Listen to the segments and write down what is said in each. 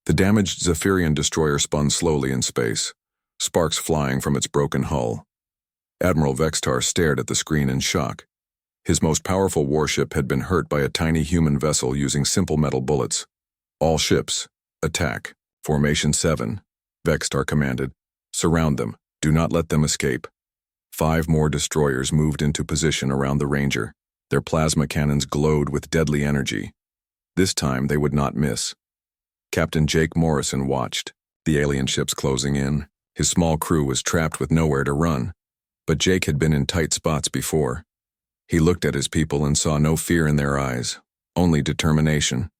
The damaged Zephyrian destroyer spun slowly in space, sparks flying from its broken hull. Admiral Vextar stared at the screen in shock. His most powerful warship had been hurt by a tiny human vessel using simple metal bullets. All ships, attack. Formation 7, Vextar commanded. Surround them. Do not let them escape. 5 more destroyers moved into position around the Ranger. Their plasma cannons glowed with deadly energy. This time they would not miss. Captain Jake Morrison watched, the alien ships closing in. His small crew was trapped with nowhere to run. But Jake had been in tight spots before. He looked at his people and saw no fear in their eyes, only determination.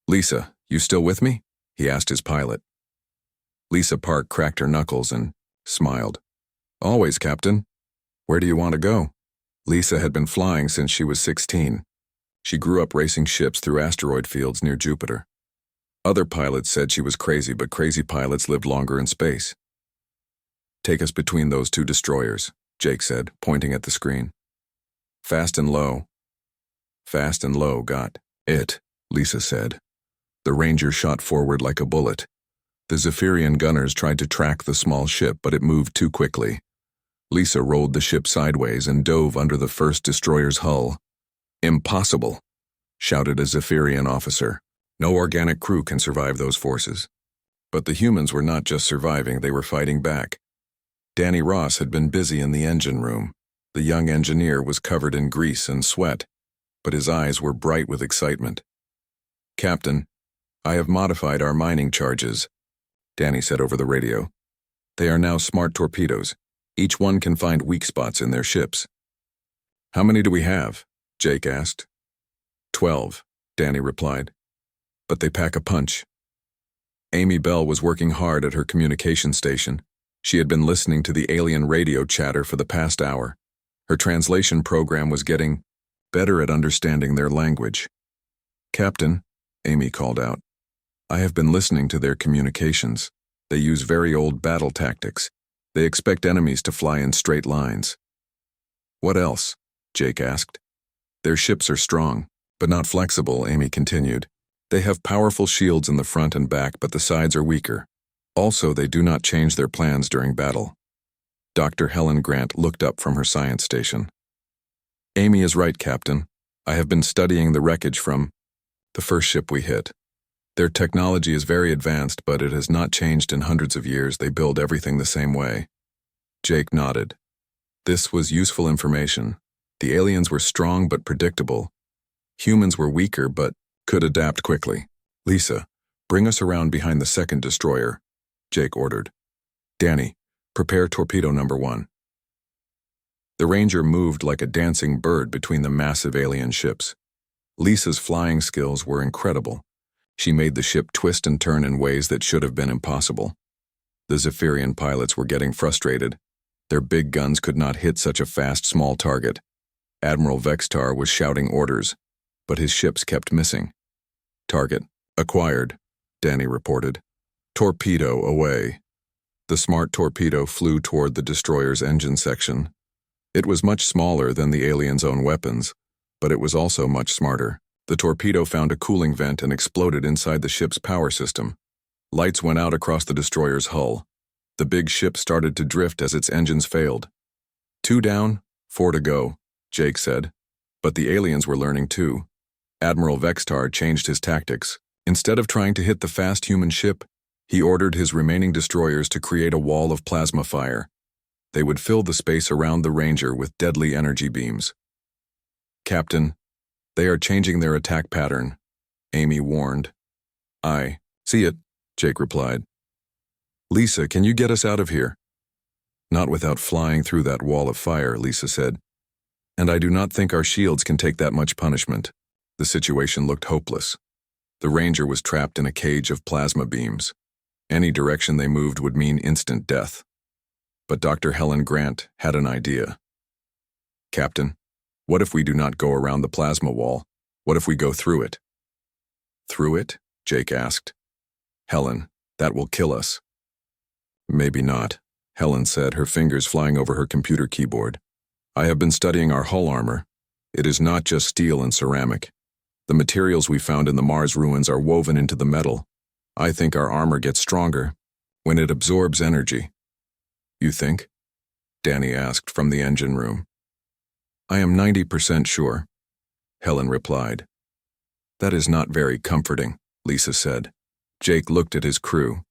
"Lisa, you still with me?" he asked his pilot. Lisa Park cracked her knuckles and smiled. "Always, Captain. Where do you want to go?" Lisa had been flying since she was 16. She grew up racing ships through asteroid fields near Jupiter. Other pilots said she was crazy, but crazy pilots lived longer in space. "Take us between those 2 destroyers," Jake said, pointing at the screen. "Fast and low." "Fast and low, got it," Lisa said. The Ranger shot forward like a bullet. The Zephyrian gunners tried to track the small ship, but it moved too quickly. Lisa rolled the ship sideways and dove under the first destroyer's hull. "Impossible," shouted a Zephyrian officer. "No organic crew can survive those forces." But the humans were not just surviving, they were fighting back. Danny Ross had been busy in the engine room. The young engineer was covered in grease and sweat, but his eyes were bright with excitement. "Captain, I have modified our mining charges," Danny said over the radio. "They are now smart torpedoes. Each one can find weak spots in their ships." "How many do we have?" Jake asked. 12, Danny replied. "But they pack a punch." Amy Bell was working hard at her communication station. She had been listening to the alien radio chatter for the past hour. Her translation program was getting better at understanding their language. "Captain," Amy called out, "I have been listening to their communications. They use very old battle tactics. They expect enemies to fly in straight lines." "What else?" Jake asked. "Their ships are strong, but not flexible," Amy continued. "They have powerful shields in the front and back, but the sides are weaker. Also, they do not change their plans during battle." Dr. Helen Grant looked up from her science station. "Amy is right, Captain. I have been studying the wreckage from the first ship we hit. Their technology is very advanced, but it has not changed in hundreds of years. They build everything the same way." Jake nodded. This was useful information. The aliens were strong but predictable. Humans were weaker but could adapt quickly. "Lisa, bring us around behind the second destroyer," Jake ordered. "Danny, prepare torpedo number 1. The Ranger moved like a dancing bird between the massive alien ships. Lisa's flying skills were incredible. She made the ship twist and turn in ways that should have been impossible. The Zephyrian pilots were getting frustrated. Their big guns could not hit such a fast, small target. Admiral Vextar was shouting orders, but his ships kept missing. "Target acquired," Danny reported. "Torpedo away." The smart torpedo flew toward the destroyer's engine section. It was much smaller than the aliens' own weapons, but it was also much smarter. The torpedo found a cooling vent and exploded inside the ship's power system. Lights went out across the destroyer's hull. The big ship started to drift as its engines failed. 2 down, 4 to go, Jake said. But the aliens were learning too. Admiral Vextar changed his tactics. Instead of trying to hit the fast human ship, he ordered his remaining destroyers to create a wall of plasma fire. They would fill the space around the Ranger with deadly energy beams. "Captain, they are changing their attack pattern," Amy warned. "I see it," Jake replied. "Lisa, can you get us out of here?" "Not without flying through that wall of fire," Lisa said. "And I do not think our shields can take that much punishment." The situation looked hopeless. The Ranger was trapped in a cage of plasma beams. Any direction they moved would mean instant death. But Dr. Helen Grant had an idea. "Captain, what if we do not go around the plasma wall? What if we go through it?" "Through it?" Jake asked. "Helen, that will kill us." "Maybe not," Helen said, her fingers flying over her computer keyboard. "I have been studying our hull armor. It is not just steel and ceramic. The materials we found in the Mars ruins are woven into the metal. I think our armor gets stronger when it absorbs energy. You think? Danny asked from the engine room. I am 90% sure, Helen replied. That is not very comforting, Lisa said. Jake looked at his crew.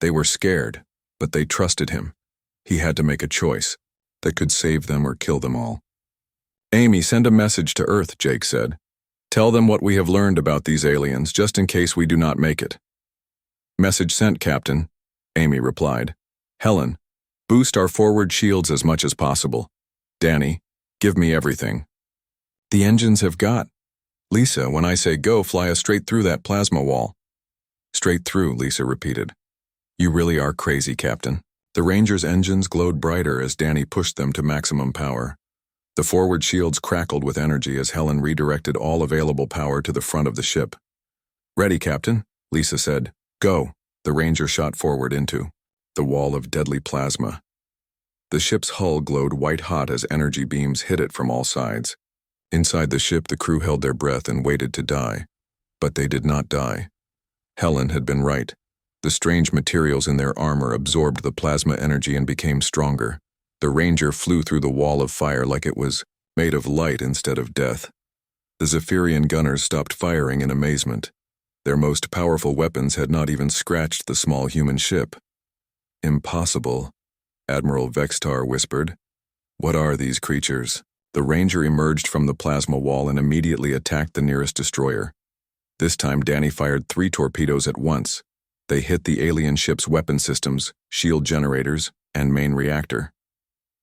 They were scared, but they trusted him. He had to make a choice that could save them or kill them all. Amy, send a message to Earth, Jake said. Tell them what we have learned about these aliens, just in case we do not make it. Message sent, Captain, Amy replied. Helen, boost our forward shields as much as possible. Danny, give me everything. The engines have got. Lisa, when I say go, fly us straight through that plasma wall. Straight through, Lisa repeated. You really are crazy, Captain. The Ranger's engines glowed brighter as Danny pushed them to maximum power. The forward shields crackled with energy as Helen redirected all available power to the front of the ship. Ready, Captain, Lisa said. Go. The Ranger shot forward into the wall of deadly plasma. The ship's hull glowed white-hot as energy beams hit it from all sides. Inside the ship, the crew held their breath and waited to die. But they did not die. Helen had been right. The strange materials in their armor absorbed the plasma energy and became stronger. The Ranger flew through the wall of fire like it was made of light instead of death. The Zephyrian gunners stopped firing in amazement. Their most powerful weapons had not even scratched the small human ship. Impossible, Admiral Vextar whispered. What are these creatures? The Ranger emerged from the plasma wall and immediately attacked the nearest destroyer. This time Danny fired 3 torpedoes at once. They hit the alien ship's weapon systems, shield generators, and main reactor.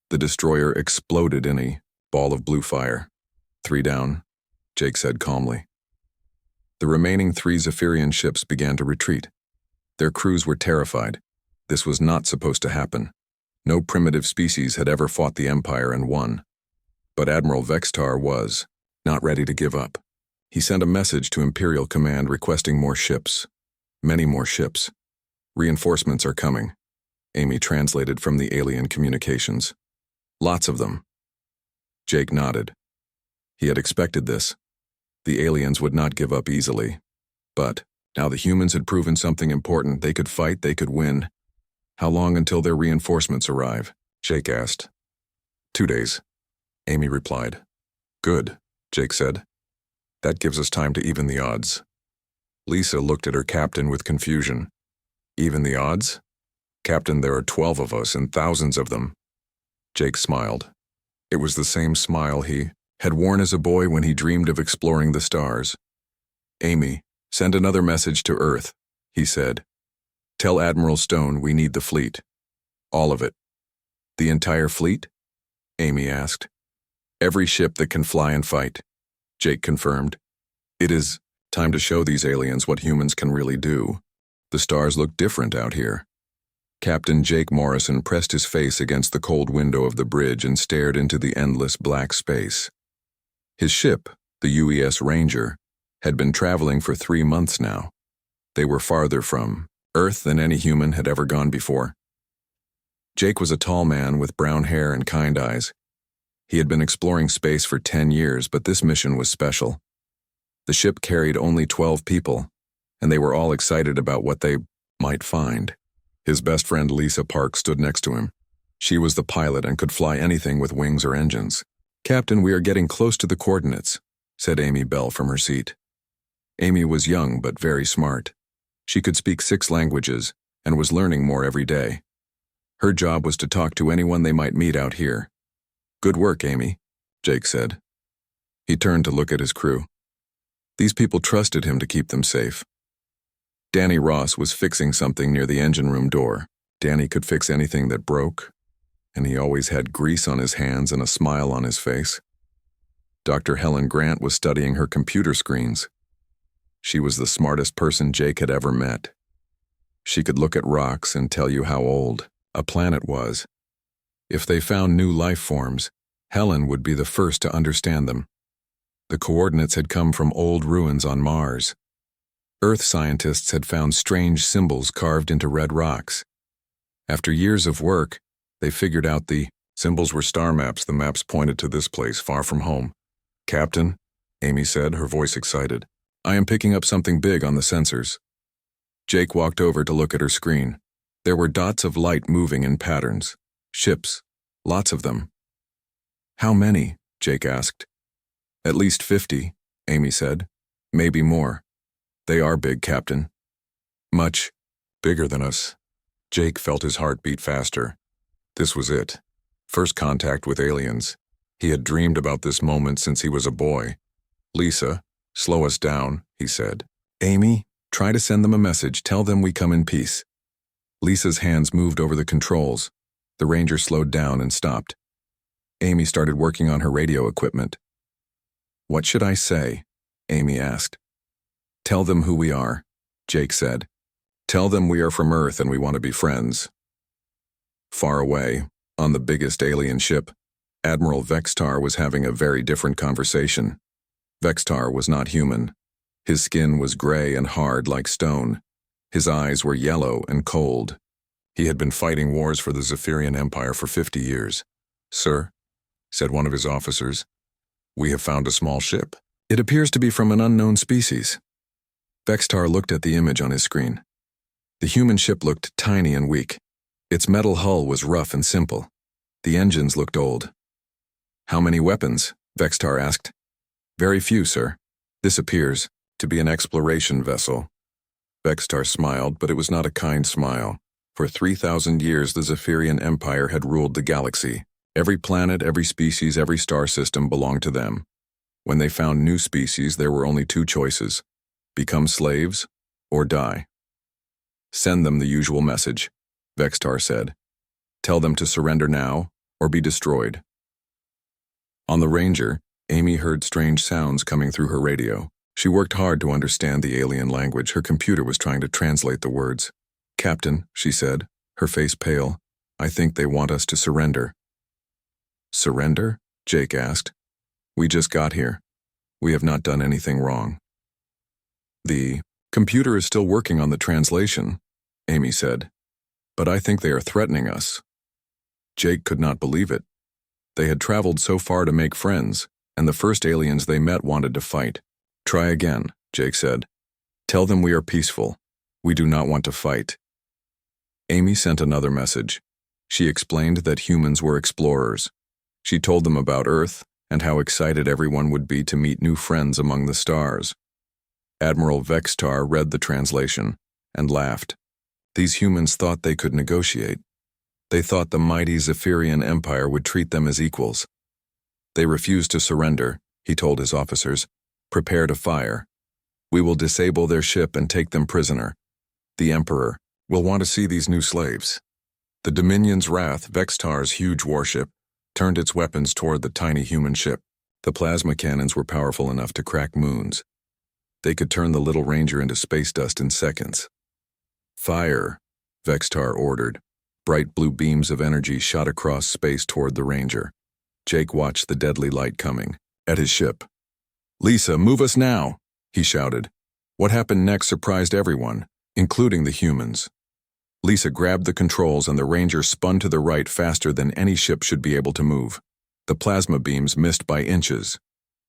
The destroyer exploded in a ball of blue fire. 3 down, Jake said calmly. The remaining 3 Zephyrian ships began to retreat. Their crews were terrified. This was not supposed to happen. No primitive species had ever fought the Empire and won. But Admiral Vextar was not ready to give up. He sent a message to Imperial Command requesting more ships. Many more ships. Reinforcements are coming, Amy translated from the alien communications. Lots of them. Jake nodded. He had expected this. The aliens would not give up easily. But now the humans had proven something important. They could fight, they could win. How long until their reinforcements arrive? Jake asked. 2 days, Amy replied. Good, Jake said. That gives us time to even the odds. Lisa looked at her captain with confusion. Even the odds? Captain, there are 12 of us and thousands of them. Jake smiled. It was the same smile he had worn as a boy when he dreamed of exploring the stars. Amy, send another message to Earth, he said. Tell Admiral Stone we need the fleet. All of it. The entire fleet? Amy asked. Every ship that can fly and fight, Jake confirmed. It is time to show these aliens what humans can really do. The stars look different out here. Captain Jake Morrison pressed his face against the cold window of the bridge and stared into the endless black space. His ship, the UES Ranger, had been traveling for 3 months now. They were farther from Earth than any human had ever gone before. Jake was a tall man with brown hair and kind eyes. He had been exploring space for 10 years, but this mission was special. The ship carried only 12 people, and they were all excited about what they might find. His best friend Lisa Park stood next to him. She was the pilot and could fly anything with wings or engines. Captain, we are getting close to the coordinates, said Amy Bell from her seat. Amy was young but very smart. She could speak 6 languages and was learning more every day. Her job was to talk to anyone they might meet out here. Good work, Amy, Jake said. He turned to look at his crew. These people trusted him to keep them safe. Danny Ross was fixing something near the engine room door. Danny could fix anything that broke, and he always had grease on his hands and a smile on his face. Dr. Helen Grant was studying her computer screens. She was the smartest person Jake had ever met. She could look at rocks and tell you how old a planet was. If they found new life forms, Helen would be the first to understand them. The coordinates had come from old ruins on Mars. Earth scientists had found strange symbols carved into red rocks. After years of work, they figured out the symbols were star maps. The maps pointed to this place far from home. Captain, Amy said, her voice excited, I am picking up something big on the sensors. Jake walked over to look at her screen. There were dots of light moving in patterns. Ships. Lots of them. How many? Jake asked. At least 50, Amy said. Maybe more. They are big, Captain. Much bigger than us. Jake felt his heart beat faster. This was it. First contact with aliens. He had dreamed about this moment since he was a boy. Lisa, slow us down, he said. Amy, try to send them a message. Tell them we come in peace. Lisa's hands moved over the controls. The Ranger slowed down and stopped. Amy started working on her radio equipment. What should I say? Amy asked. Tell them who we are, Jake said. Tell them we are from Earth and we want to be friends. Far away, on the biggest alien ship, Admiral Vextar was having a very different conversation. Vextar was not human. His skin was gray and hard like stone. His eyes were yellow and cold. He had been fighting wars for the Zephyrian Empire for 50 years. Sir, said one of his officers, we have found a small ship. It appears to be from an unknown species. Vextar looked at the image on his screen. The human ship looked tiny and weak. Its metal hull was rough and simple. The engines looked old. How many weapons? Vextar asked. Very few, sir. This appears to be an exploration vessel. Vextar smiled, but it was not a kind smile. For 3,000 years, the Zephyrian Empire had ruled the galaxy. Every planet, every species, every star system belonged to them. When they found new species, there were only two choices: become slaves or die. Send them the usual message, Vextar said. Tell them to surrender now or be destroyed. On the Ranger, Amy heard strange sounds coming through her radio. She worked hard to understand the alien language. Her computer was trying to translate the words. Captain, she said, her face pale, I think they want us to surrender. Surrender? Jake asked. We just got here. We have not done anything wrong. The computer is still working on the translation, Amy said. But I think they are threatening us. Jake could not believe it. They had traveled so far to make friends, and the first aliens they met wanted to fight. Try again, Jake said. Tell them we are peaceful. We do not want to fight. Amy sent another message. She explained that humans were explorers. She told them about Earth and how excited everyone would be to meet new friends among the stars. Admiral Vextar read the translation and laughed. These humans thought they could negotiate. They thought the mighty Zephyrian Empire would treat them as equals. They refused to surrender, he told his officers. Prepare to fire. We will disable their ship and take them prisoner. The Emperor will want to see these new slaves. The Dominion's Wrath, Vextar's huge warship, turned its weapons toward the tiny human ship. The plasma cannons were powerful enough to crack moons. They could turn the little Ranger into space dust in seconds. Fire, Vextar ordered. Bright blue beams of energy shot across space toward the Ranger. Jake watched the deadly light coming. At his ship. Lisa, move us now, he shouted. What happened next surprised everyone, including the humans. Lisa grabbed the controls and the Ranger spun to the right faster than any ship should be able to move. The plasma beams missed by inches.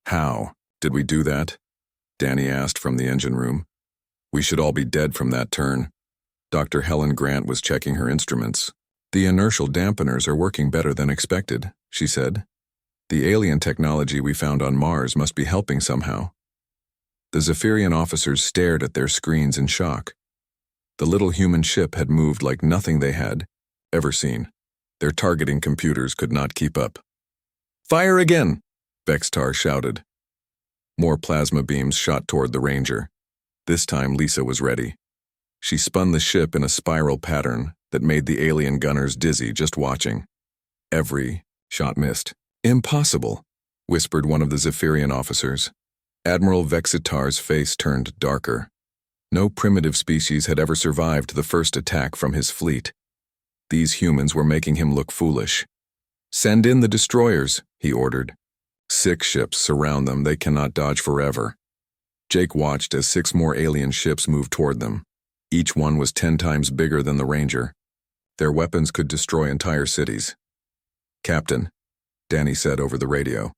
How did we do that? Danny asked from the engine room. We should all be dead from that turn. Dr. Helen Grant was checking her instruments. The inertial dampeners are working better than expected, she said. The alien technology we found on Mars must be helping somehow. The Zephyrian officers stared at their screens in shock. The little human ship had moved like nothing they had ever seen. Their targeting computers could not keep up. Fire again, Vextar shouted. More plasma beams shot toward the Ranger. This time Lisa was ready. She spun the ship in a spiral pattern that made the alien gunners dizzy just watching. Every shot missed. Impossible, whispered one of the Zephyrian officers. Admiral Vexitar's face turned darker. No primitive species had ever survived the first attack from his fleet. These humans were making him look foolish. Send in the destroyers, he ordered. 6 ships surround them. They cannot dodge forever. Jake watched as 6 more alien ships moved toward them. Each one was 10 times bigger than the Ranger. Their weapons could destroy entire cities. Captain, Danny said over the radio.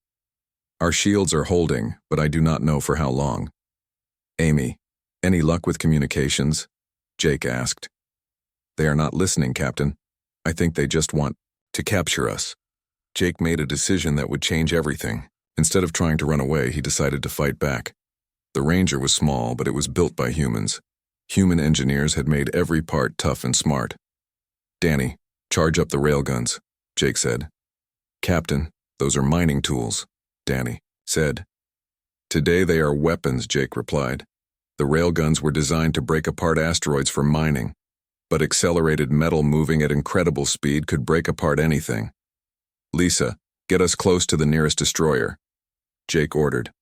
Our shields are holding, but I do not know for how long. Amy, any luck with communications? Jake asked. They are not listening, Captain. I think they just want to capture us. Jake made a decision that would change everything. Instead of trying to run away, he decided to fight back. The Ranger was small, but it was built by humans. Human engineers had made every part tough and smart. Danny, charge up the railguns, Jake said. Captain, those are mining tools, Danny said. Today they are weapons, Jake replied. The railguns were designed to break apart asteroids for mining, but accelerated metal moving at incredible speed could break apart anything. Lisa, get us close to the nearest destroyer, Jake ordered.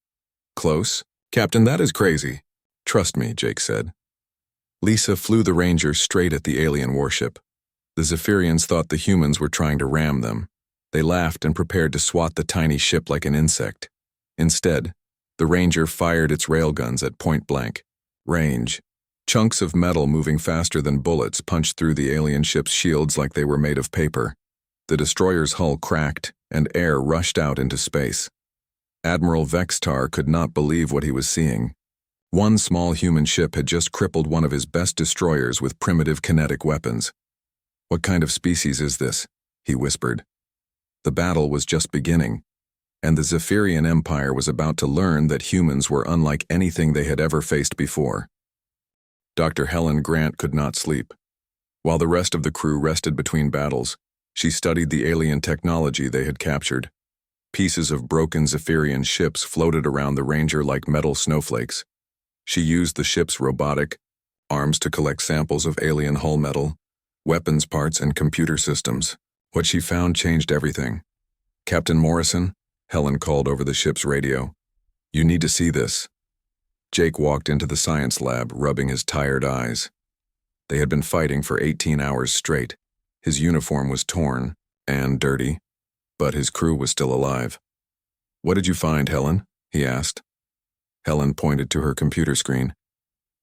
Close? Captain, that is crazy. Trust me, Jake said. Lisa flew the Ranger straight at the alien warship. The Zephyrians thought the humans were trying to ram them. They laughed and prepared to swat the tiny ship like an insect. Instead, the Ranger fired its railguns at point-blank range. Chunks of metal moving faster than bullets punched through the alien ship's shields like they were made of paper. The destroyer's hull cracked, and air rushed out into space. Admiral Vextar could not believe what he was seeing. One small human ship had just crippled one of his best destroyers with primitive kinetic weapons. What kind of species is this? He whispered. The battle was just beginning, and the Zephyrian Empire was about to learn that humans were unlike anything they had ever faced before. Dr. Helen Grant could not sleep. While the rest of the crew rested between battles, she studied the alien technology they had captured. Pieces of broken Zephyrian ships floated around the Ranger like metal snowflakes. She used the ship's robotic arms to collect samples of alien hull metal, weapons parts, and computer systems. What she found changed everything. Captain Morrison, Helen called over the ship's radio. You need to see this. Jake walked into the science lab, rubbing his tired eyes. They had been fighting for 18 hours straight. His uniform was torn and dirty, but his crew was still alive. What did you find, Helen? He asked. Helen pointed to her computer screen.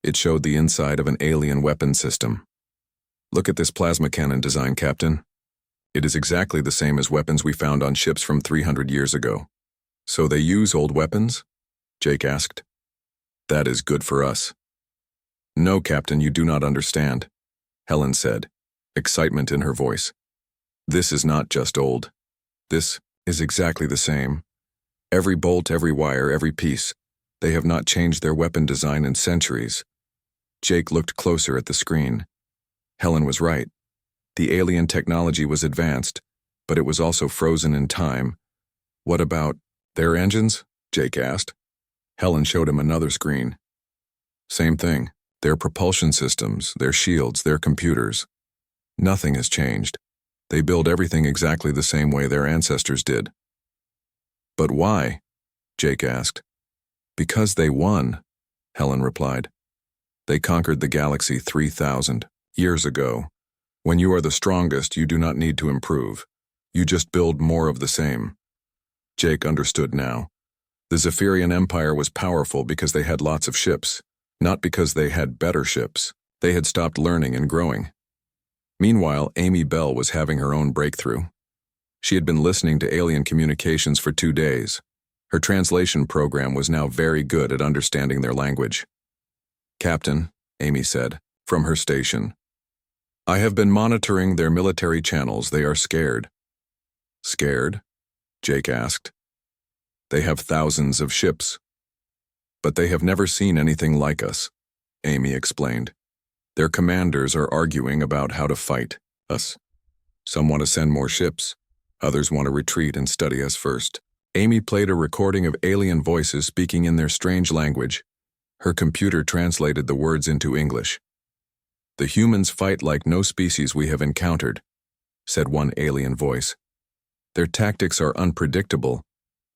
It showed the inside of an alien weapon system. Look at this plasma cannon design, Captain. It is exactly the same as weapons we found on ships from 300 years ago. So they use old weapons? Jake asked. That is good for us. No, Captain, you do not understand, Helen said, excitement in her voice. This is not just old. This is exactly the same. Every bolt, every wire, every piece. They have not changed their weapon design in centuries. Jake looked closer at the screen. Helen was right. The alien technology was advanced, but it was also frozen in time. What about their engines? Jake asked. Helen showed him another screen. Same thing. Their propulsion systems, their shields, their computers. Nothing has changed. They build everything exactly the same way their ancestors did. But why? Jake asked. Because they won, Helen replied. They conquered the galaxy 3,000 years ago. When you are the strongest, you do not need to improve. You just build more of the same. Jake understood now. The Zephyrian Empire was powerful because they had lots of ships, not because they had better ships. They had stopped learning and growing. Meanwhile, Amy Bell was having her own breakthrough. She had been listening to alien communications for 2 days. Her translation program was now very good at understanding their language. Captain, Amy said, from her station. I have been monitoring their military channels. They are scared. Scared? Jake asked. They have thousands of ships. But they have never seen anything like us, Amy explained. Their commanders are arguing about how to fight us. Some want to send more ships. Others want to retreat and study us first. Amy played a recording of alien voices speaking in their strange language. Her computer translated the words into English. The humans fight like no species we have encountered, said one alien voice. Their tactics are unpredictable.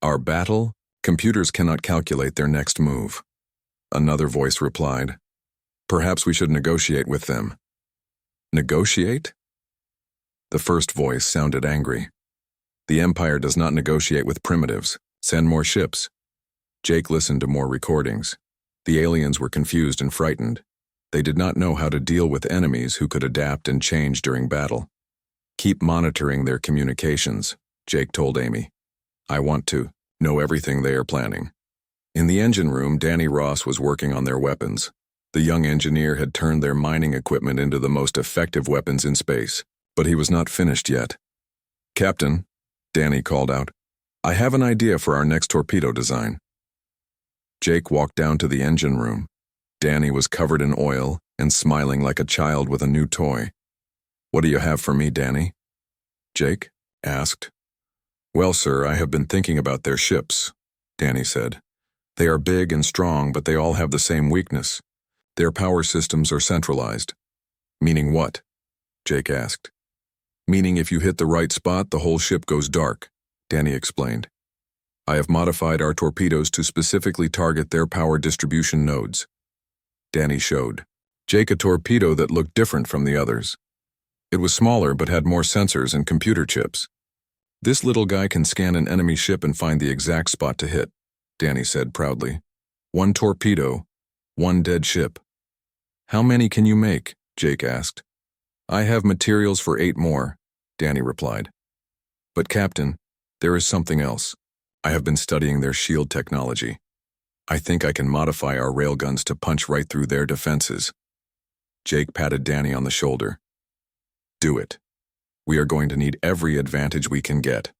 Our battle? Computers cannot calculate their next move. Another voice replied. Perhaps we should negotiate with them. Negotiate? The first voice sounded angry. The Empire does not negotiate with primitives. Send more ships. Jake listened to more recordings. The aliens were confused and frightened. They did not know how to deal with enemies who could adapt and change during battle. Keep monitoring their communications, Jake told Amy. I want to know everything they are planning. In the engine room, Danny Ross was working on their weapons. The young engineer had turned their mining equipment into the most effective weapons in space, but he was not finished yet. "Captain," Danny called out, "I have an idea for our next torpedo design." Jake walked down to the engine room. Danny was covered in oil and smiling like a child with a new toy. "What do you have for me, Danny?" Jake asked. "Well, sir, I have been thinking about their ships," Danny said. "They are big and strong, but they all have the same weakness. Their power systems are centralized." "Meaning what?" Jake asked. "Meaning if you hit the right spot, the whole ship goes dark," Danny explained. "I have modified our torpedoes to specifically target their power distribution nodes." Danny showed Jake a torpedo that looked different from the others. It was smaller but had more sensors and computer chips. "This little guy can scan an enemy ship and find the exact spot to hit," Danny said proudly. "One torpedo, one dead ship." "How many can you make?" Jake asked. "I have materials for 8 more, Danny replied. "But Captain, there is something else. I have been studying their shield technology. I think I can modify our railguns to punch right through their defenses." Jake patted Danny on the shoulder. "Do it. We are going to need every advantage we can get."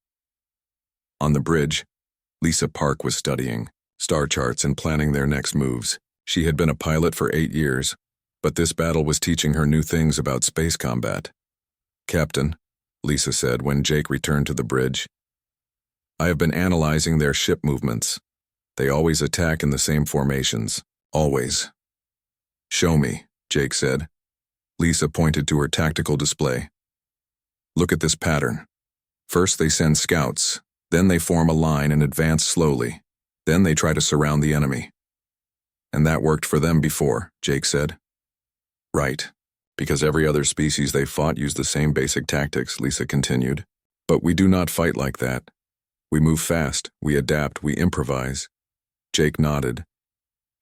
On the bridge, Lisa Park was studying star charts and planning their next moves. She had been a pilot for 8 years, but this battle was teaching her new things about space combat. "Captain," Lisa said when Jake returned to the bridge, "I have been analyzing their ship movements. They always attack in the same formations. Always." "Show me," Jake said. Lisa pointed to her tactical display. "Look at this pattern. First they send scouts, then they form a line and advance slowly. Then they try to surround the enemy." "And that worked for them before," Jake said. "Right, because every other species they fought used the same basic tactics," Lisa continued. "But we do not fight like that. We move fast, we adapt, we improvise." Jake nodded.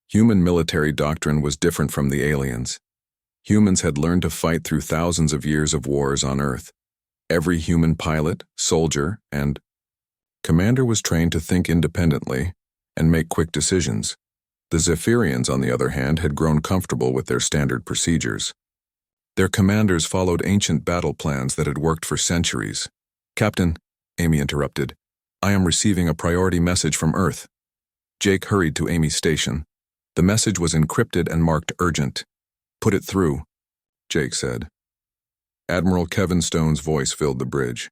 Human military doctrine was different from the aliens. Humans had learned to fight through thousands of years of wars on Earth. Every human pilot, soldier, and commander was trained to think independently and make quick decisions. The Zephyrians, on the other hand, had grown comfortable with their standard procedures. Their commanders followed ancient battle plans that had worked for centuries. "Captain," Amy interrupted, "I am receiving a priority message from Earth." Jake hurried to Amy's station. The message was encrypted and marked urgent. "Put it through," Jake said. Admiral Kevin Stone's voice filled the bridge.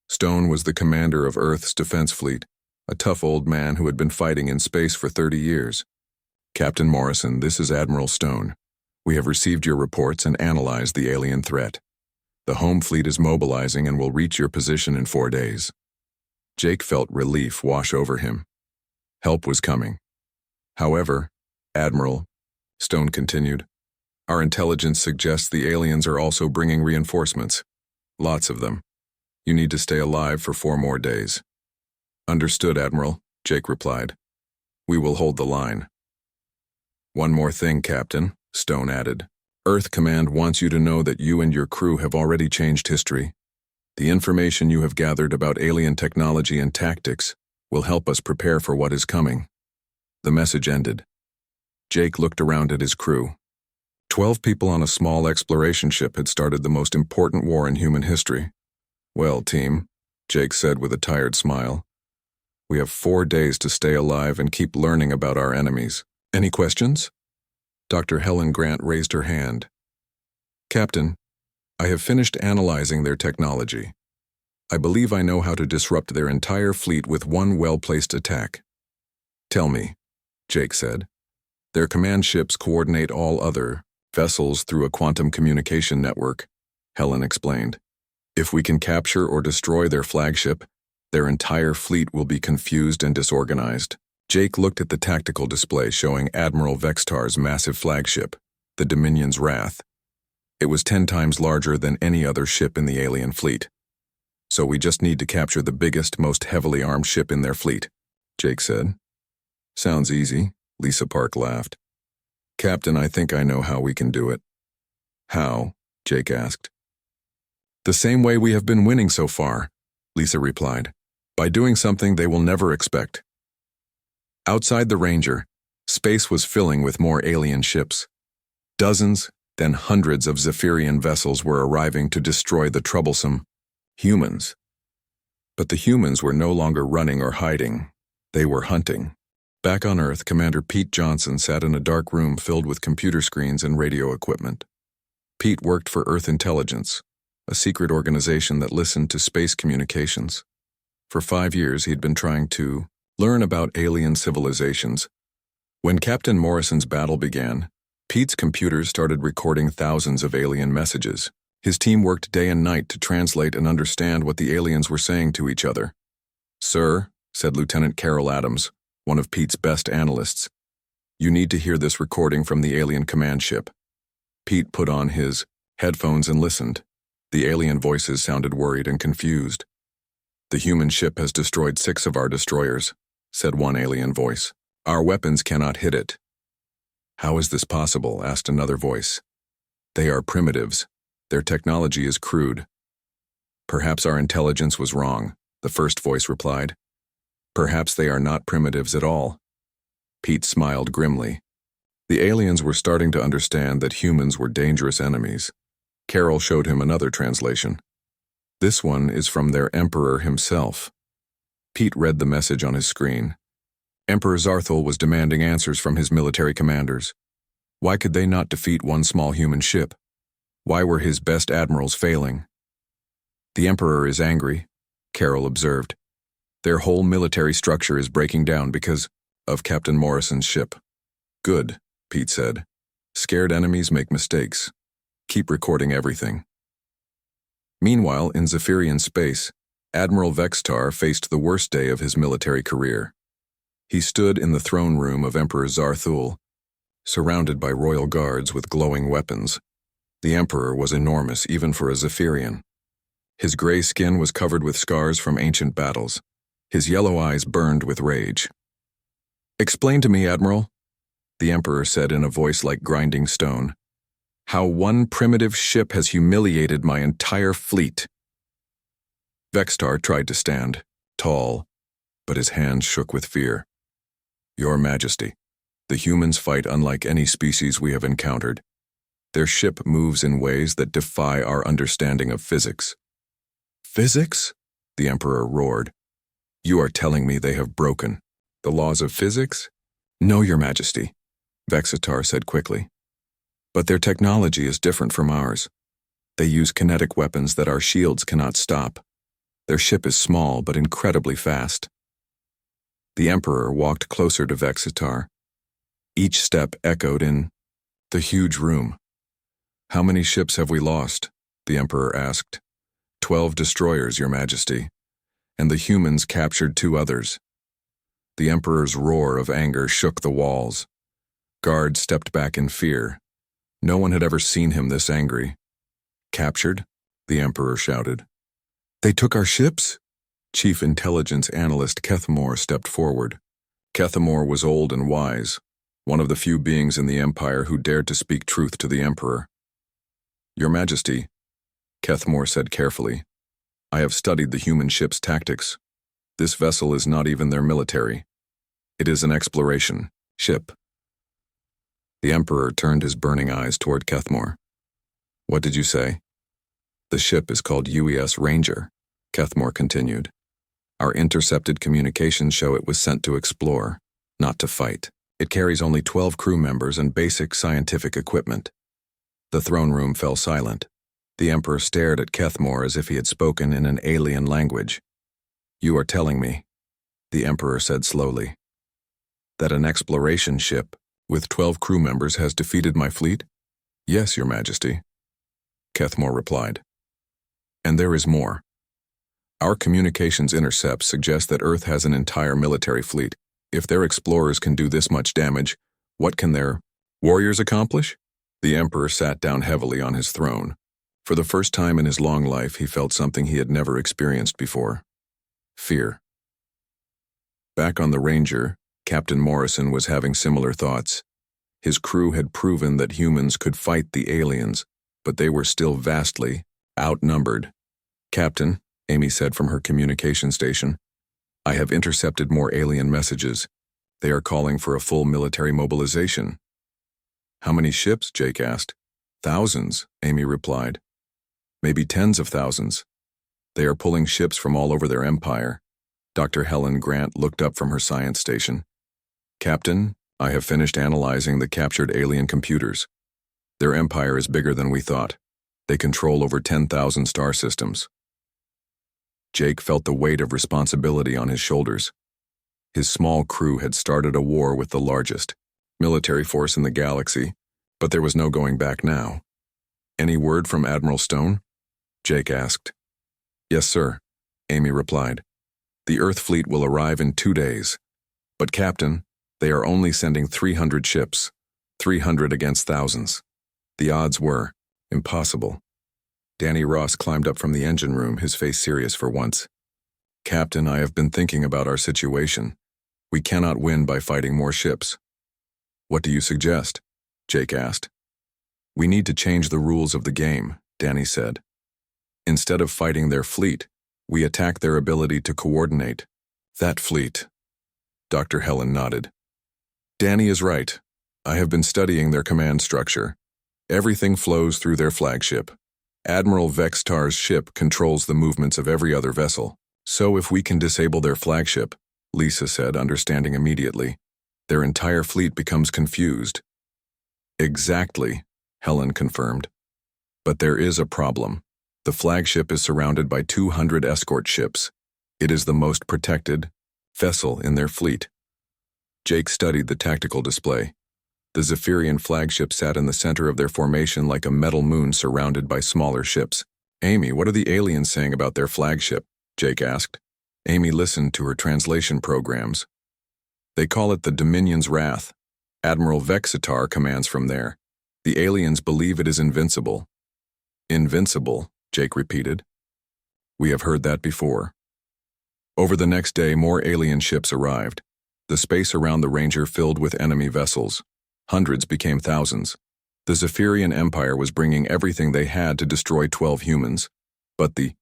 Stone was the commander of Earth's defense fleet, a tough old man who had been fighting in space for 30 years. "Captain Morrison, this is Admiral Stone. We have received your reports and analyzed the alien threat. The home fleet is mobilizing and will reach your position in 4 days." Jake felt relief wash over him. Help was coming. "However, Admiral," Stone continued, "our intelligence suggests the aliens are also bringing reinforcements. Lots of them. You need to stay alive for 4 more days." "Understood, Admiral," Jake replied. "We will hold the line." "One more thing, Captain," Stone added. "Earth Command wants you to know that you and your crew have already changed history. The information you have gathered about alien technology and tactics will help us prepare for what is coming." The message ended. Jake looked around at his crew. 12 people on a small exploration ship had started the most important war in human history. "Well, team," Jake said with a tired smile, "we have 4 days to stay alive and keep learning about our enemies. Any questions?" Dr. Helen Grant raised her hand. "Captain, I have finished analyzing their technology. I believe I know how to disrupt their entire fleet with one well-placed attack." "Tell me," Jake said. "Their command ships coordinate all other vessels through a quantum communication network," Helen explained. "If we can capture or destroy their flagship, their entire fleet will be confused and disorganized." Jake looked at the tactical display showing Admiral Vextar's massive flagship, the Dominion's Wrath. It was 10 times larger than any other ship in the alien fleet. "So we just need to capture the biggest, most heavily armed ship in their fleet," Jake said. "Sounds easy," Lisa Park laughed. "Captain, I think I know how we can do it." "How?" Jake asked. "The same way we have been winning so far," Lisa replied. "By doing something they will never expect." Outside the Ranger, Space was filling with more alien ships. Dozens, then hundreds of Zephyrian vessels were arriving to destroy the troublesome humans. But the humans were no longer running or hiding. They were hunting. Back on Earth, Commander Pete Johnson sat in a dark room filled with computer screens and radio equipment. Pete worked for Earth Intelligence, a secret organization that listened to space communications. For 5 years, he'd been trying to learn about alien civilizations. When Captain Morrison's battle began, Pete's computers started recording thousands of alien messages. His team worked day and night to translate and understand what the aliens were saying to each other. "Sir," said Lieutenant Carol Adams, one of Pete's best analysts, "you need to hear this recording from the alien command ship." Pete put on his headphones and listened. The alien voices sounded worried and confused. "The human ship has destroyed 6 of our destroyers," said one alien voice. "Our weapons cannot hit it." "How is this possible?" asked another voice. "They are primitives. Their technology is crude." "Perhaps our intelligence was wrong," the first voice replied. "Perhaps they are not primitives at all." Pete smiled grimly. The aliens were starting to understand that humans were dangerous enemies. Carol showed him another translation. "This one is from their emperor himself." Pete read the message on his screen. Emperor Zarthul was demanding answers from his military commanders. Why could they not defeat one small human ship? Why were his best admirals failing? "The Emperor is angry," Carol observed. "Their whole military structure is breaking down because of Captain Morrison's ship." "Good," Pete said. "Scared enemies make mistakes. Keep recording everything." Meanwhile, in Zephyrian space, Admiral Vextar faced the worst day of his military career. He stood in the throne room of Emperor Zarthul, surrounded by royal guards with glowing weapons. The Emperor was enormous even for a Zephyrian. His gray skin was covered with scars from ancient battles. His yellow eyes burned with rage. "Explain to me, Admiral," the Emperor said in a voice like grinding stone, "how one primitive ship has humiliated my entire fleet." Vextar tried to stand, tall, but his hands shook with fear. "Your Majesty, the humans fight unlike any species we have encountered. Their ship moves in ways that defy our understanding of physics." "Physics?" the Emperor roared. "You are telling me they have broken the laws of physics?" "No, Your Majesty," Vexatar said quickly. "But their technology is different from ours. They use kinetic weapons that our shields cannot stop. Their ship is small but incredibly fast." The Emperor walked closer to Vexatar. Each step echoed in the huge room. "How many ships have we lost?" the Emperor asked. 12 destroyers, Your Majesty, and the humans captured 2 others." The Emperor's roar of anger shook the walls. Guards stepped back in fear. No one had ever seen him this angry. "Captured?" the Emperor shouted. "They took our ships?" Chief Intelligence Analyst Kethmore stepped forward. Kethmore was old and wise, one of the few beings in the Empire who dared to speak truth to the Emperor. "Your Majesty," Kethmore said carefully, "I have studied the human ship's tactics. This vessel is not even their military. It is an exploration ship." The Emperor turned his burning eyes toward Kethmore. "What did you say?" "The ship is called UES Ranger," Kethmore continued. "Our intercepted communications show it was sent to explore, not to fight. It carries only 12 crew members and basic scientific equipment." The throne room fell silent. The Emperor stared at Kethmore as if he had spoken in an alien language. "You are telling me," the Emperor said slowly, "that an exploration ship with 12 crew members has defeated my fleet?" "Yes, Your Majesty," Kethmore replied. "And there is more. Our communications intercepts suggest that Earth has an entire military fleet. If their explorers can do this much damage, what can their warriors accomplish?" The Emperor sat down heavily on his throne. For the first time in his long life, he felt something he had never experienced before: fear. Back on the Ranger, Captain Morrison was having similar thoughts. His crew had proven that humans could fight the aliens, but they were still vastly outnumbered. "Captain," Amy said from her communication station, "I have intercepted more alien messages. They are calling for a full military mobilization. How many ships? Jake asked. Thousands, Amy replied. Maybe tens of thousands. They are pulling ships from all over their empire. Dr. Helen Grant looked up from her science station. Captain, I have finished analyzing the captured alien computers. Their empire is bigger than we thought. They control over 10,000 star systems. Jake felt the weight of responsibility on his shoulders. His small crew had started a war with the largest military force in the galaxy, but there was no going back now. Any word from Admiral Stone? Jake asked. Yes, sir, Amy replied. The Earth fleet will arrive in 2 days. But, Captain, they are only sending 300 ships, 300 against thousands. The odds were impossible. Danny Ross climbed up from the engine room, his face serious for once. Captain, I have been thinking about our situation. We cannot win by fighting more ships. What do you suggest? Jake asked. We need to change the rules of the game, Danny said. Instead of fighting their fleet, we attack their ability to coordinate. That fleet. Dr. Helen nodded. Danny is right. I have been studying their command structure. Everything flows through their flagship. Admiral Vextar's ship controls the movements of every other vessel. So if we can disable their flagship, Lisa said, understanding immediately, their entire fleet becomes confused. Exactly, Helen confirmed. But there is a problem. The flagship is surrounded by 200 escort ships. It is the most protected vessel in their fleet. Jake studied the tactical display. The Zephyrian flagship sat in the center of their formation like a metal moon surrounded by smaller ships. Amy, what are the aliens saying about their flagship? Jake asked. Amy listened to her translation programs. They call it the Dominion's Wrath. Admiral Vexitar commands from there. The aliens believe it is invincible. Invincible, Jake repeated. We have heard that before. Over the next day, more alien ships arrived. The space around the Ranger filled with enemy vessels. Hundreds became thousands. The Zephyrian Empire was bringing everything they had to destroy 12 humans. But the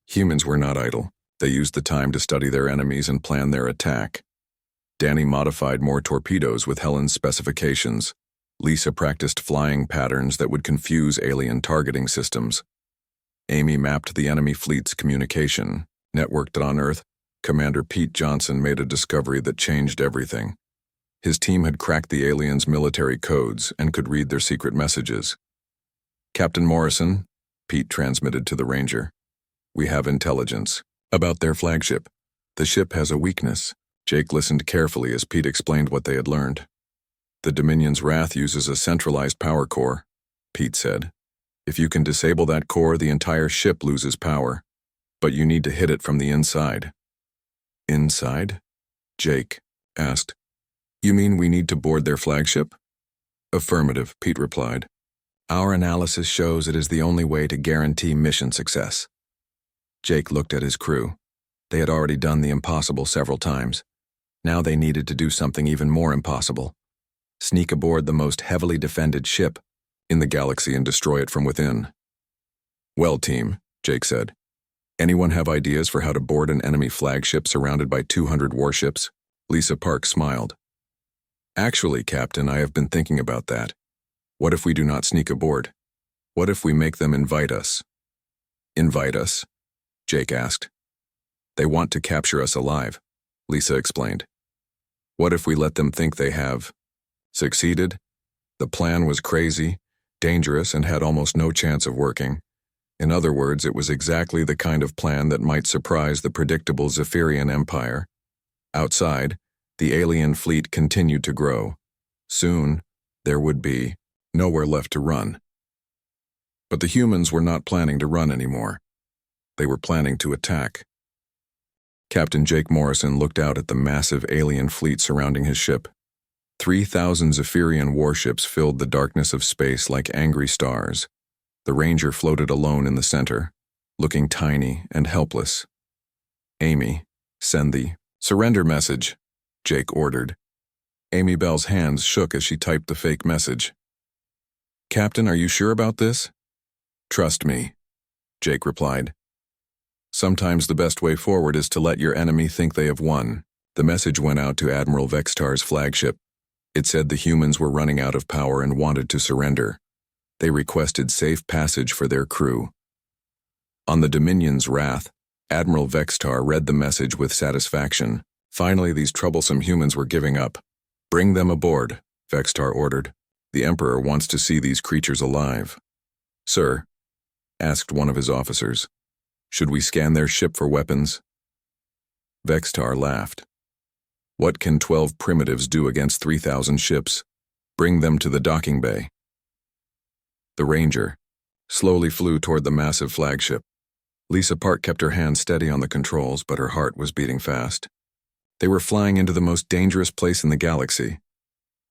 humans were not idle. They used the time to study their enemies and plan their attack. Danny modified more torpedoes with Helen's specifications. Lisa practiced flying patterns that would confuse alien targeting systems. Amy mapped the enemy fleet's communication. Networked on Earth, Commander Pete Johnson made a discovery that changed everything. His team had cracked the aliens' military codes and could read their secret messages. Captain Morrison, Pete transmitted to the Ranger. We have intelligence about their flagship. The ship has a weakness. Jake listened carefully as Pete explained what they had learned. The Dominion's Wrath uses a centralized power core, Pete said. If you can disable that core, the entire ship loses power. But you need to hit it from the inside. Inside? Jake asked. You mean we need to board their flagship? Affirmative, Pete replied. Our analysis shows it is the only way to guarantee mission success. Jake looked at his crew. They had already done the impossible several times. Now they needed to do something even more impossible. Sneak aboard the most heavily defended ship in the galaxy and destroy it from within. Well, team, Jake said. Anyone have ideas for how to board an enemy flagship surrounded by 200 warships? Lisa Park smiled. Actually, Captain, I have been thinking about that. What if we do not sneak aboard? What if we make them invite us? Invite us? Jake asked. They want to capture us alive, Lisa explained. What if we let them think they have succeeded? The plan was crazy, dangerous, and had almost no chance of working. In other words, it was exactly the kind of plan that might surprise the predictable Zephyrian Empire. Outside, the alien fleet continued to grow. Soon, there would be nowhere left to run. But the humans were not planning to run anymore. They were planning to attack. Captain Jake Morrison looked out at the massive alien fleet surrounding his ship. 3,000 Zephyrian warships filled the darkness of space like angry stars. The Ranger floated alone in the center, looking tiny and helpless. Amy, send the surrender message, Jake ordered. Amy Bell's hands shook as she typed the fake message. Captain, are you sure about this? Trust me, Jake replied. Sometimes the best way forward is to let your enemy think they have won. The message went out to Admiral Vextar's flagship. It said the humans were running out of power and wanted to surrender. They requested safe passage for their crew. On the Dominion's wrath, Admiral Vextar read the message with satisfaction. Finally, these troublesome humans were giving up. "Bring them aboard," Vextar ordered. "The Emperor wants to see these creatures alive." "Sir," asked one of his officers, "should we scan their ship for weapons?" Vextar laughed. "What can 12 primitives do against 3,000 ships? Bring them to the docking bay." The Ranger slowly flew toward the massive flagship. Lisa Park kept her hand steady on the controls, but her heart was beating fast. They were flying into the most dangerous place in the galaxy.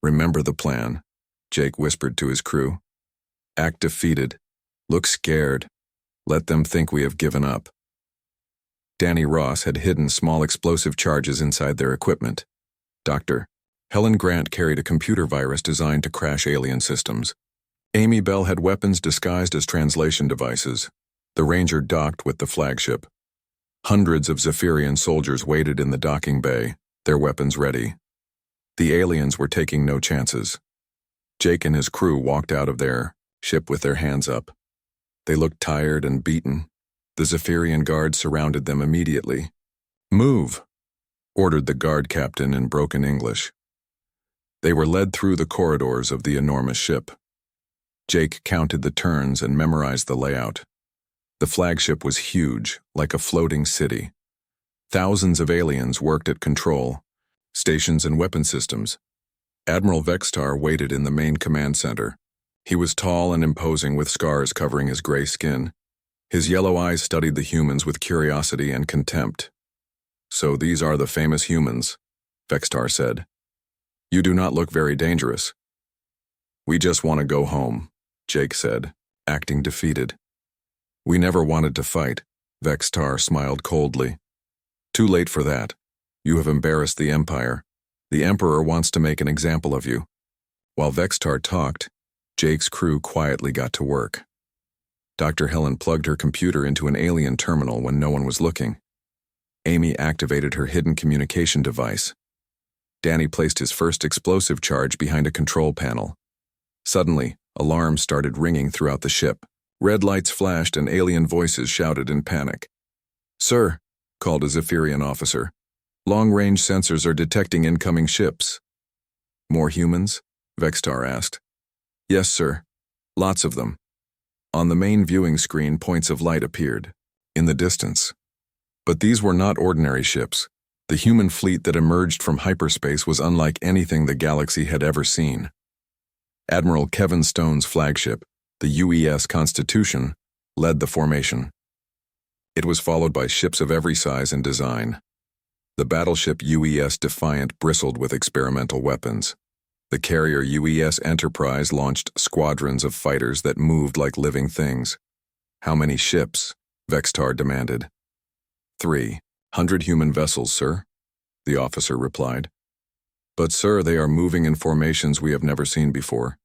"Remember the plan," Jake whispered to his crew. "Act defeated. Look scared. Let them think we have given up." Danny Ross had hidden small explosive charges inside their equipment. Dr. Helen Grant carried a computer virus designed to crash alien systems. Amy Bell had weapons disguised as translation devices. The Ranger docked with the flagship. Hundreds of Zephyrian soldiers waited in the docking bay, their weapons ready. The aliens were taking no chances. Jake and his crew walked out of their ship with their hands up. They looked tired and beaten. The Zephyrian guards surrounded them immediately. "Move," ordered the guard captain in broken English. They were led through the corridors of the enormous ship. Jake counted the turns and memorized the layout. The flagship was huge, like a floating city. Thousands of aliens worked at control, stations and weapon systems. Admiral Vextar waited in the main command center. He was tall and imposing with scars covering his gray skin. His yellow eyes studied the humans with curiosity and contempt. "So these are the famous humans," Vextar said. "You do not look very dangerous." "We just want to go home," Jake said, acting defeated. "We never wanted to fight," Vextar smiled coldly. "Too late for that. You have embarrassed the Empire. The Emperor wants to make an example of you." While Vextar talked, Jake's crew quietly got to work. Dr. Helen plugged her computer into an alien terminal when no one was looking. Amy activated her hidden communication device. Danny placed his first explosive charge behind a control panel. Suddenly, alarms started ringing throughout the ship. Red lights flashed and alien voices shouted in panic. "Sir," called a Zephyrian officer, "long-range sensors are detecting incoming ships." "More humans?" Vextar asked. "Yes, sir. Lots of them." On the main viewing screen, points of light appeared, in the distance. But these were not ordinary ships. The human fleet that emerged from hyperspace was unlike anything the galaxy had ever seen. Admiral Kevin Stone's flagship, the UES Constitution, led the formation. It was followed by ships of every size and design. The battleship UES Defiant bristled with experimental weapons. The carrier UES Enterprise launched squadrons of fighters that moved like living things. "How many ships?" Vextar demanded. 300 human vessels, sir," the officer replied. "But sir, they are moving in formations we have never seen before."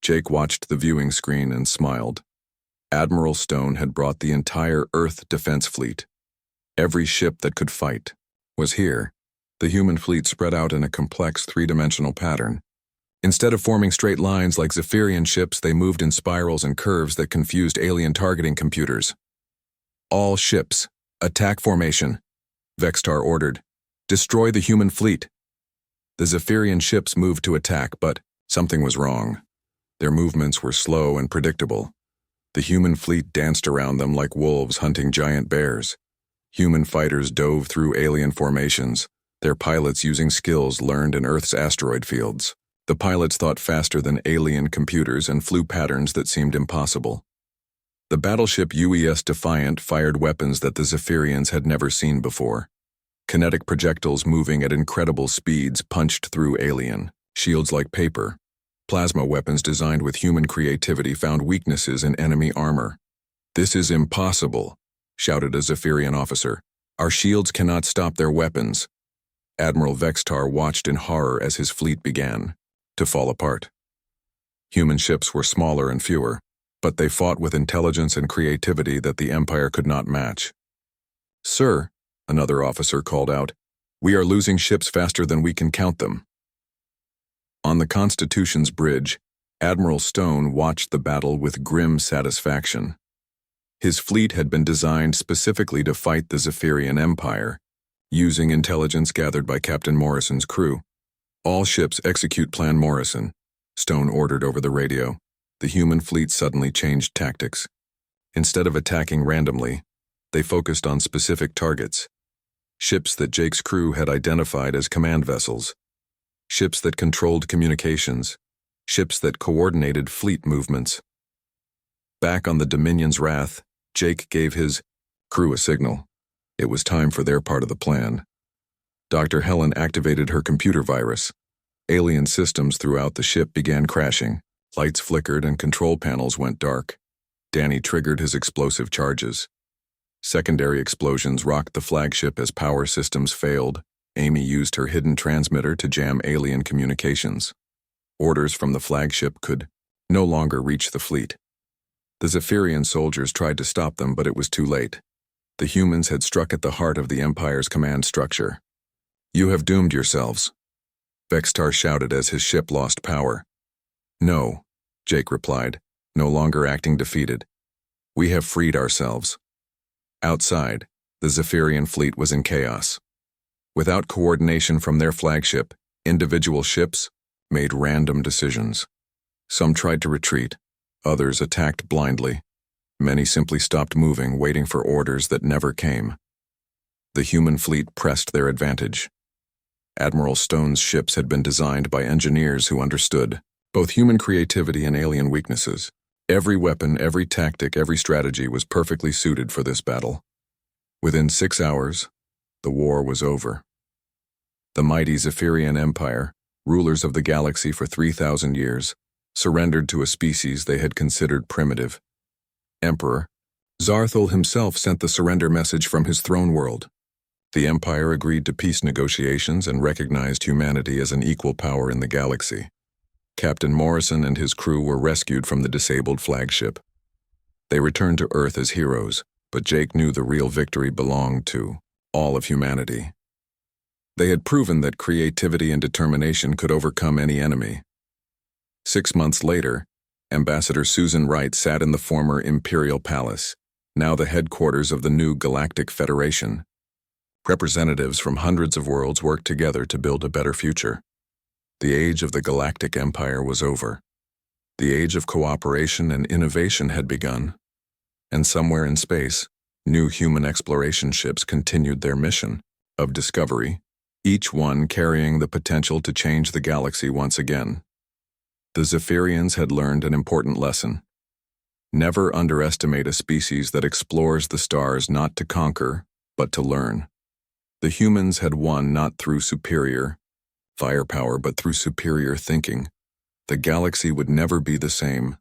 Jake watched the viewing screen and smiled. Admiral Stone had brought the entire Earth defense fleet. Every ship that could fight was here. The human fleet spread out in a complex three-dimensional pattern. Instead of forming straight lines like Zephyrian ships, they moved in spirals and curves that confused alien targeting computers. "All ships, attack formation," Vextar ordered. "Destroy the human fleet." The Zephyrian ships moved to attack, but something was wrong. Their movements were slow and predictable. The human fleet danced around them like wolves hunting giant bears. Human fighters dove through alien formations, their pilots using skills learned in Earth's asteroid fields. The pilots thought faster than alien computers and flew patterns that seemed impossible. The battleship UES Defiant fired weapons that the Zephyrians had never seen before. Kinetic projectiles moving at incredible speeds punched through alien shields like paper. Plasma weapons designed with human creativity found weaknesses in enemy armor. "This is impossible," shouted a Zephyrian officer. "Our shields cannot stop their weapons." Admiral Vextar watched in horror as his fleet began to fall apart. Human ships were smaller and fewer, but they fought with intelligence and creativity that the Empire could not match. "Sir," another officer called out, We are losing ships faster than we can count them. On the Constitution's bridge, Admiral Stone watched the battle with grim satisfaction. His fleet had been designed specifically to fight the Zephyrian Empire, using intelligence gathered by Captain Morrison's crew. All ships execute Plan Morrison, Stone ordered over the radio. The human fleet suddenly changed tactics. Instead of attacking randomly, they focused on specific targets. Ships that Jake's crew had identified as command vessels. Ships that controlled communications. Ships that coordinated fleet movements. Back on the Dominion's Wrath, Jake gave his crew a signal. It was time for their part of the plan. Dr. Helen activated her computer virus. Alien systems throughout the ship began crashing. Lights flickered and control panels went dark. Danny triggered his explosive charges. Secondary explosions rocked the flagship as power systems failed. Amy used her hidden transmitter to jam alien communications. Orders from the flagship could no longer reach the fleet. The Zephyrian soldiers tried to stop them, but it was too late. The humans had struck at the heart of the Empire's command structure. "You have doomed yourselves," Vextar shouted as his ship lost power. "No," Jake replied, no longer acting defeated. "We have freed ourselves." Outside, the Zephyrian fleet was in chaos. Without coordination from their flagship, individual ships made random decisions. Some tried to retreat, others attacked blindly. Many simply stopped moving, waiting for orders that never came. The human fleet pressed their advantage. Admiral Stone's ships had been designed by engineers who understood both human creativity and alien weaknesses. Every weapon, every tactic, every strategy was perfectly suited for this battle. Within 6 hours, the war was over. The mighty Zephyrian Empire, rulers of the galaxy for 3,000 years, surrendered to a species they had considered primitive. Emperor Zarthul himself sent the surrender message from his throne world. The Empire agreed to peace negotiations and recognized humanity as an equal power in the galaxy. Captain Morrison and his crew were rescued from the disabled flagship. They returned to Earth as heroes, but Jake knew the real victory belonged to all of humanity. They had proven that creativity and determination could overcome any enemy. 6 months later, Ambassador Susan Wright sat in the former Imperial Palace, now the headquarters of the new Galactic Federation. Representatives from hundreds of worlds worked together to build a better future. The age of the Galactic Empire was over. The age of cooperation and innovation had begun. And somewhere in space, new human exploration ships continued their mission of discovery, each one carrying the potential to change the galaxy once again. The Zephyrians had learned an important lesson. Never underestimate a species that explores the stars not to conquer, but to learn. The humans had won not through superior firepower, but through superior thinking. The galaxy would never be the same,